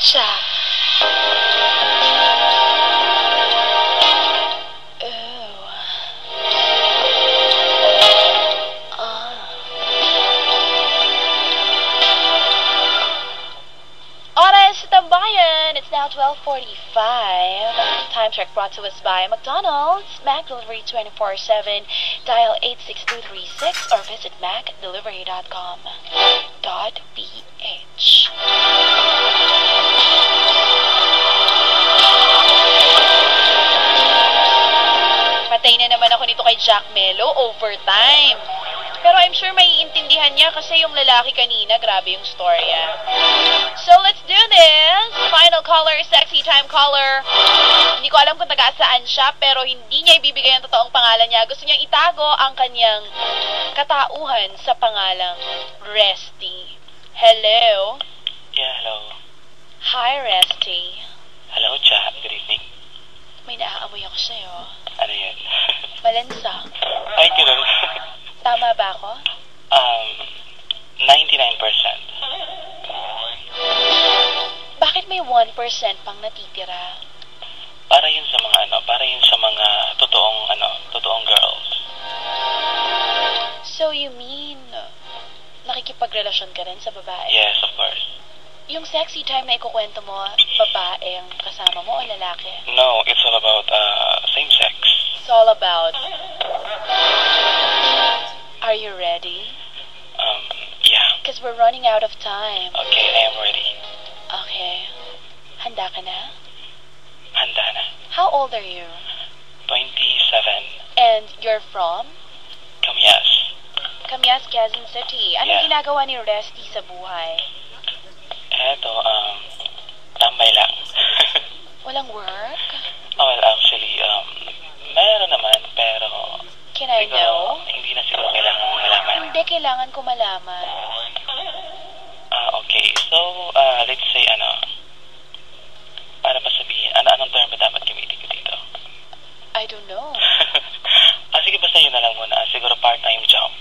Jack. Oras sa Tambayan. It's now 12:45. Time check brought to us by McDonald's. Mac Delivery 24/7. Dial 86236 or visit macdelivery.com.ph. Patay na naman ako nito kay Jack Melo. Overtime. Pero I'm sure maiintindihan niya kasi yung lalaki kanina, grabe yung storya. So, let's do this! Final caller, sexy time caller. Hindi ko alam kung taga saan siya, pero hindi niya ibibigay ang totoong pangalan niya. Gusto niyang itago ang kanyang katauhan sa pangalang Resty. Hello? Yeah, hello. Hi, Resty. Hello, Cha. Good evening. May naaamoy ako sa'yo. Ano yun? Malansa. Ay, ganun. Tama ba ako? 99%. Bakit may 1% pang natitira? Para yun sa mga totoong girls. So you mean, nakikipagrelasyon ka rin sa babae? Yes, of course. Yung sexy time na ikukwento mo, babae ang kasama mo o lalaki? No, it's all about same sex. It's all about... Are you ready? Yeah. Because we're running out of time. Okay, I am ready. Okay. Handa ka na? Handa na. How old are you? 27. And you're from? Kamyas. Kamyas, Quezon City. Anong Yeah. ginagawa ni Resty sa buhay? Eto, tambay lang. Walang work? Well, actually, meron naman, pero... Can I know? Hindi na siguro kailangan malaman. Hindi, kailangan ko malaman. Okay. So, let's say, para masabihin, anong term ba dapat gamitin ko dito? I don't know. Sige, basta yun na lang muna. Siguro part-time job.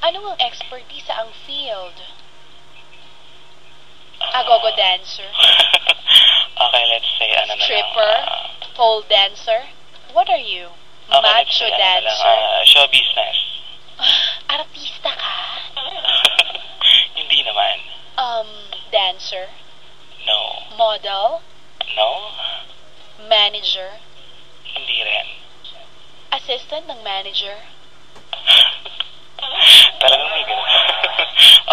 Ano ang expertise sa ang field? Agogo dancer? Okay, let's say, Stripper? Pole dancer? What are you? Okay, let's Macho say, dancer? show business. Artista ka? Hindi naman. Dancer? No. Model? No? Manager? Hindi rin. Assistant ng manager? Talagang may ganun.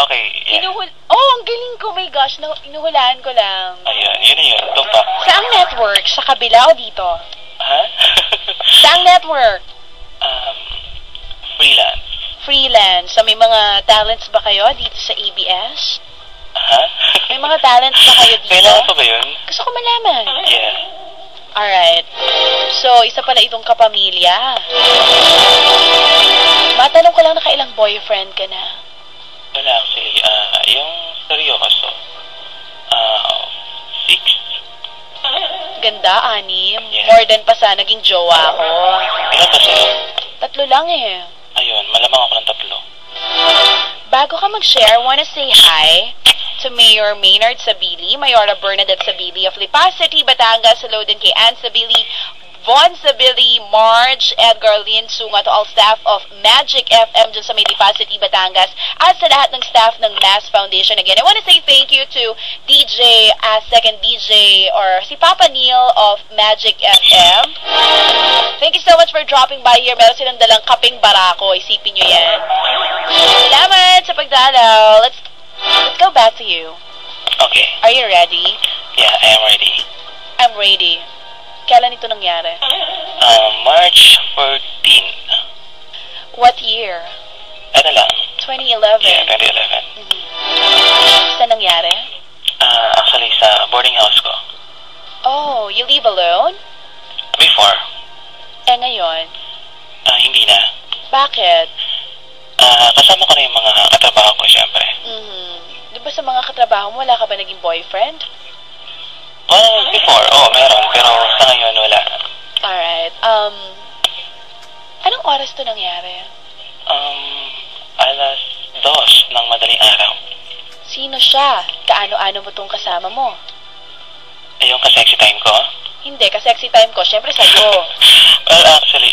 Okay, yeah. Oh, ang galing ko. My gosh, inuhulaan ko lang. Ayun, yun na yun. Tumpak. Saang network? Sa kabila o dito? Ha? Saang network? Freelance. Freelance. So, may mga talents ba kayo dito sa ABS? Ha? May mga talents ba kayo dito? Kailangan pa ba yun? Gusto ko malaman. Yeah. Alright. So, isa pala itong kapamilya. Matanong ko lang, nakailang boyfriend ka na? Wala, actually, yung seryoso, 6. Ganda, 6. Yeah. More than pa sa naging jowa ko. Ilan ba sa'yo? 3 lang eh. Ayun, malamang ako ng 3. Bago ka mag-share, wanna say hi to Mayor Maynard Sabili, Mayora Bernadette Sabili of Lipa City, Batangas. Hello din kay Ann Sabili, Von Sabili, Marge, Edgar Lynn Sunga, to all staff of Magic FM dyan sa may Lipa City, Batangas, at sa lahat ng staff ng Mass Foundation. Again, I want to say thank you to DJ, second DJ, or si Papa Neil of Magic FM. Thank you so much for dropping by here. Meron silang dalang kaping barako. Isipin nyo yan. Salamat sa pagdalaw. Let's go back to you. Okay. Are you ready? Yeah, I am ready. I'm ready. Kailan ito nangyari? March 14. What year? Ano lang? 2011. Yeah, 2011. Saan nangyari? Actually, sa boarding house ko. Oh, you live alone? Before. Eh ngayon? Hindi na. Bakit? Kasama ko na yung mga katrabaho ko, syempre. Di ba sa mga katrabaho mo, wala ka ba naging boyfriend? Well, before, meron. Pero sa ngayon, wala. Alright. Anong oras to nangyari? Alas 2 ng madaling araw. Sino siya? Kaano-ano mo tong kasama mo? yung ka-sexy time ko? Hindi, ka-sexy time ko. Siyempre sa'yo. Well, actually,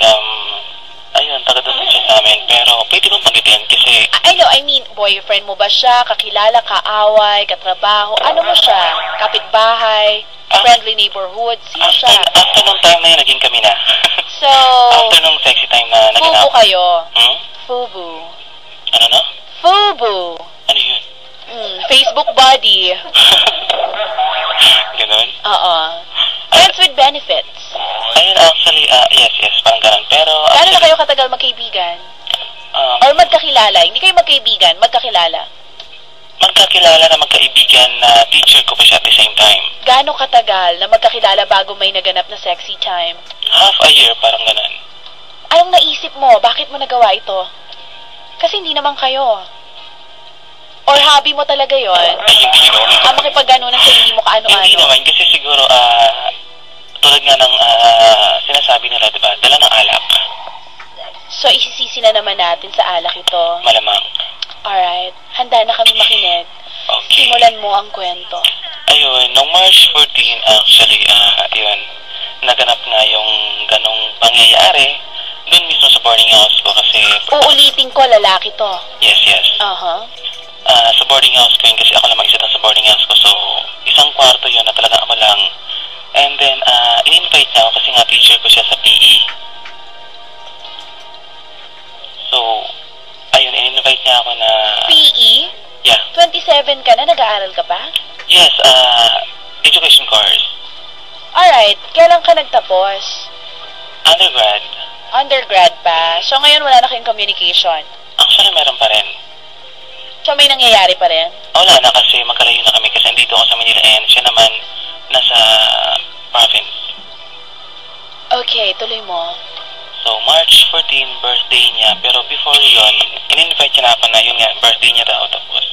ayun, taga-doon siya sa amin. Pero, pwede bang panggitin? Kasi, I know, I mean, boyfriend mo ba siya? Kakilala, kaaway, katrabaho? Ano mo siya? Kapitbahay? Friendly neighborhood? Sino siya? after nung time na yun, naging kami na. So, after nung sexy time na naganap. Fubu kayo? Hmm? Fubu. Ano na? Fubu. Ano yun? Facebook buddy. Ganon? Oo. Friends with benefits. Ayun, actually, yes, parang ganon. Pero, Gano'n na kayo katagal magkaibigan? Or magkakilala? Hindi kayo magkaibigan, magkakilala. Magkakilala na magkaibigan na teacher ko pa siya at the same time. Gano'n katagal na magkakilala bago may naganap na sexy time? Half a year, parang ganon. Anong naisip mo? Bakit mo nagawa ito? Kasi hindi naman kayo. Or hobby mo talaga yon? Ay, hindi naman. Makipag-ganunan sa hindi mo kaano-ano? Hindi naman, kasi siguro, tulad nga ng sinasabi nila, diba? Dala ng alak. So, isisisi na naman natin sa alak ito. Malamang. Alright. Handa na kami makinig. Okay. Simulan mo ang kwento. Ayun, noong March 14, actually, yun, naganap nga yung ganong pangyayari doon mismo sa boarding house ko kasi... Uulitin ko, lalaki to. Yes. Sa boarding house ko yun kasi ako lang mag-isa sa boarding house ko. So, isang kwarto yun na talaga ako lang. And then, in-invite niya ako kasi nga teacher ko siya sa PE. So, ayun, in-invite niya ako na... PE? Yeah. 27 ka na? Nag-aaral ka pa? Yes, education course. Alright. Kailan ka nagtapos? Undergrad. Undergrad pa. So, ngayon wala na kayong communication? Actually, meron pa rin. So, may nangyayari pa rin? Wala na kasi magkalayo na kami kasi andito ako sa Manila and siya naman nasa province. Okay, tuloy mo. So, March 14, birthday niya. Pero before yun, in-invite niya na ako na yun nga, birthday niya daw. Tapos,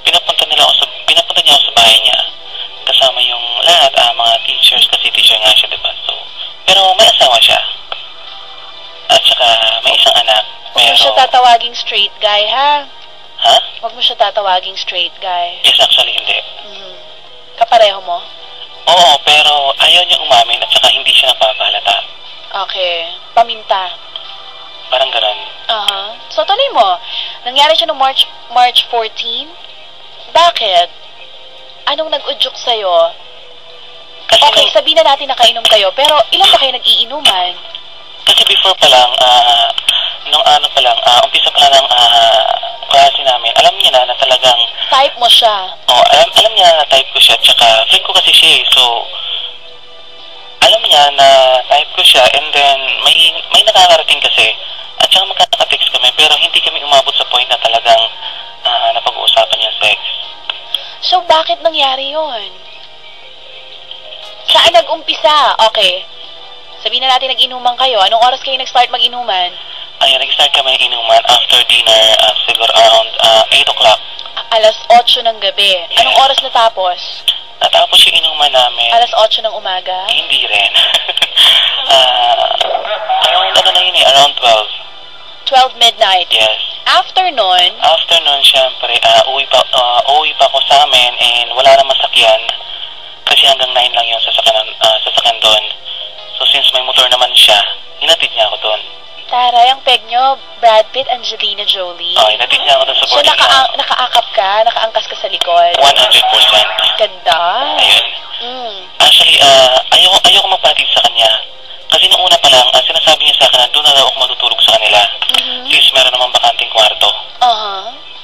pinapunta niya ako sa bahay niya. Kasama yung lahat, mga teachers, kasi teacher nga siya, diba? So, pero may asawa siya. At saka, may isang anak. Huwag mo siya tatawaging straight guy, ha? Ha? Huwag mo siya tatawaging straight guy. Yes, actually, hindi. Kapareho mo? Oo, pero ayaw niya umamin at saka hindi siya napapahalata. Okay. Paminta. Parang ganun. So, tuloy mo. Nangyari siya noong March 14? Bakit? Anong nag-udyok sa'yo? Kasi Okay, sabihin na natin nakainom kayo, pero ilan ba kayo nag-iinuman? Kasi before pa lang, umpisa pa lang ng klase namin, alam niya na talagang... Type mo siya? Oo, alam niya na type ko siya, tsaka friend ko kasi siya so... Alam niya na type ko siya, and then may nakakarating kasi, at saka magkaka-text kami, pero hindi kami umabot sa point na talagang napag-uusapan yung sex. So, bakit nangyari yun? Saan nag-umpisa? Okay. Sabihin na natin nag-inuman kayo. Anong oras kayo nag-start mag-inuman? Ayun, nag-start kami ng inuman after dinner, siguro around 8 o'clock. Alas 8 ng gabi. Yes. Anong oras natapos? Natapos yung inuman namin. Alas 8 ng umaga? Hindi rin. Around 12. 12 midnight? Yes. After nun, syempre, uwi pa ako sa amin and wala namang sakyan. Kasi hanggang 9 lang yung sasakyan doon. So since may motor naman siya, hinatid niya ako doon. taray, ang peg nyo, Brad Pitt, Angelina Jolie. Oh, hinatid niya ako doon sa So, boarding house. nakaakap ka, nakaangkas ka sa likod. 100%. Ganda. Ayun. Mm. Actually, ayoko magpatid sa kanya. Kasi nung una pa lang, sinasabi niya sa akin na doon na daw ako matutulog sa kanila. Since meron naman bakanting kwarto.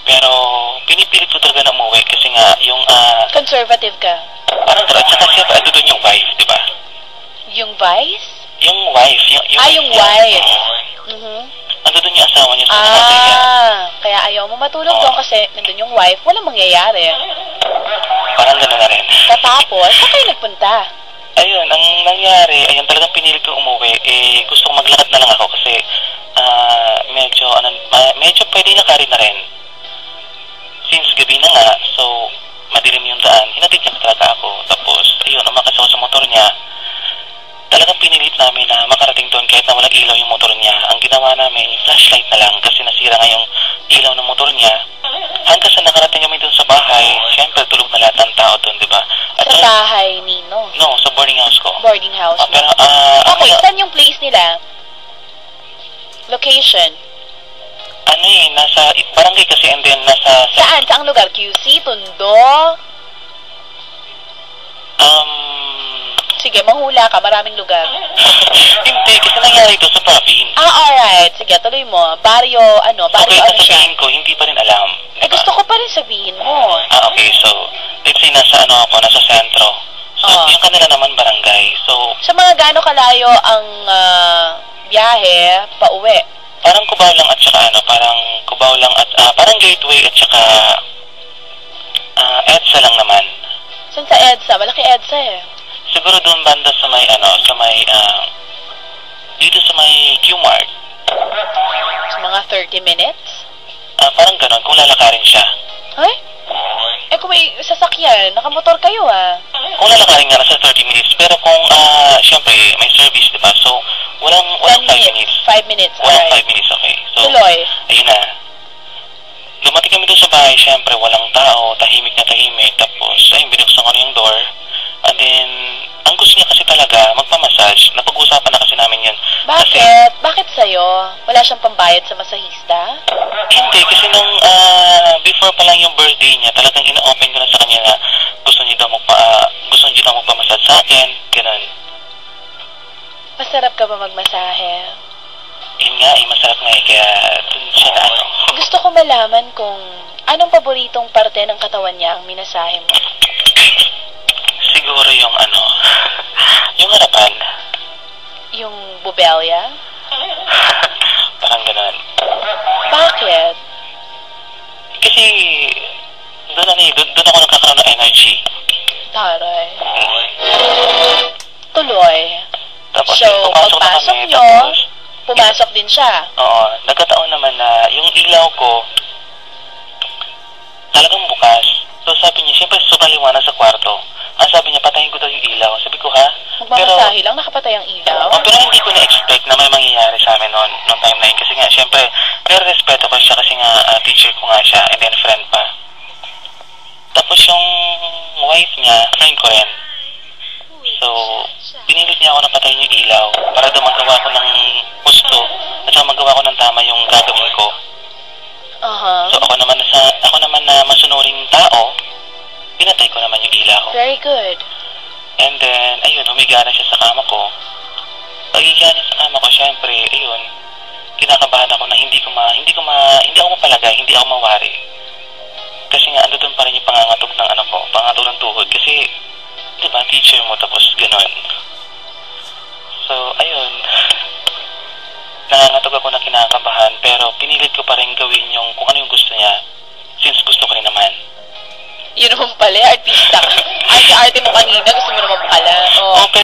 Pero pinipilit ko talaga na umuwi kasi nga yung... Conservative ka? Parang at saka siya pa doon yung wife, di ba? Yung vice? Yung wife. Yung wife. Ando doon yung asawa niya. Kaya ayaw mo matulog doon kasi nandun yung wife, walang mangyayari. Parang gano'n na rin. Katapos, saan kayo nagpunta? Ayun, ang nangyari, ayun talagang pinilit ko umuwi. Gusto kong maglakad na lang ako kasi medyo pwede lakarin na rin. Since gabi na nga, so madilim yung daan, hinatid niya talaga ako. Tapos, ayun, umakas ako sa motor niya. Talagang pinilit namin na makarating doon kahit na walang ilaw yung motor niya. Ang ginawa namin, flashlight na lang kasi nasira nga yung ilaw ng motor niya. Hanggang sa nakarating kami dun sa bahay, syempre tulog na lahat ng tao dun, di ba? At Sa bahay, Nino? No, sa boarding house ko. Boarding house mo? Pero, Okay, saan yung place nila? Location? ano nasa barangay kasi and then nasa... Saan? Saang lugar? QC? Tondo? Sige, mahula ka. Maraming lugar. Hindi, kasi nangyari ito sa province. Alright. Sige, tuloy mo. Barrio, Okay, ano siya? sasabihin ko, hindi pa rin alam. Eh, gusto ko pa rin sabihin mo. Okay, so, let's say nasa nasa sentro. So, yung kanila naman barangay. So, Sa mga gaano kalayo ang biyahe pa uwi? parang Cubao lang at saka parang Cubao lang at parang Gateway at saka EDSA lang naman. Saan sa EDSA? Malaki EDSA eh. Siguro doon banda sa may dito sa may Q-Mart. Sa mga 30 minutes? Parang ganon, kung lalakarin siya. Ay? Eh kung may sasakyan, nakamotor kayo Kung lalakarin nga nasa 30 minutes, pero kung syempre may service, diba? So, walang 5 minutes. 5 minutes, Walang alright. 5 minutes, okay. So, Tuloy. ayun na. Dumating kami doon sa bahay, syempre walang tao, tahimik na tahimik. Tapos, ayun, binuksan ko na yung door. And then, ang gusto niya kasi talaga, magpamassage. Napag-usapan na kasi namin yun. Kasi, Bakit sa'yo? Wala siyang pambayad sa masahista? hindi, kasi nung before pa lang yung birthday niya, talagang ina-open ko na sa kanya na gusto niya daw magpamassage sa akin. Ganun. Masarap ka ba magmasahe? Yun nga, masarap nga kaya dun siya na Gusto ko malaman kung anong paboritong parte ng katawan niya ang minasahe mo. Siguro yung yung harapan. Yung bubelya? Parang ganun. Bakit? Kasi, doon ako nagkakaroon ng energy. Taray. Tuloy. Tapos, So, pumasok na pagpasok kami, nyo, tapos, pumasok din siya. oo, nagkataon naman na yung ilaw ko, talagang bukas. So, sabi niya, siyempre, sobrang liwanag sa kwarto. Ang sabi niya, patayin ko daw yung ilaw. Sabi ko, ha? Magmamasahe lang, nakapatay ang ilaw. Pero hindi ko na-expect na may mangyayari sa amin noon time na yun. Kasi nga, siyempre, nire-respeto ko siya kasi nga, teacher ko nga siya and then friend pa. Tapos yung wife niya, friend ko rin. So, pinilit niya ako na patayin yung ilaw para daw magawa ko ng gusto at saka magawa ko ng tama yung gagawin ko. So, ako naman na masunuring tao, pinatay ko naman yung ilaw. Very good. And then, ayun, humiga na siya sa kama ko. Pag-higa niya sa kama ko, syempre, ayun, kinakabahan ako na hindi ako mapalagay, hindi ako mawari. Kasi nga, ando doon pa rin yung pangangatog ng tuhod. Kasi, di ba, teacher mo, tapos gano'n. So, ayun, nangangatog ako na kinakabahan, pero pinilit ko pa rin gawin yung kung ano yung gusto niya, since gusto ko rin naman. Yun naman pala, artista ka. Arte mo kanina,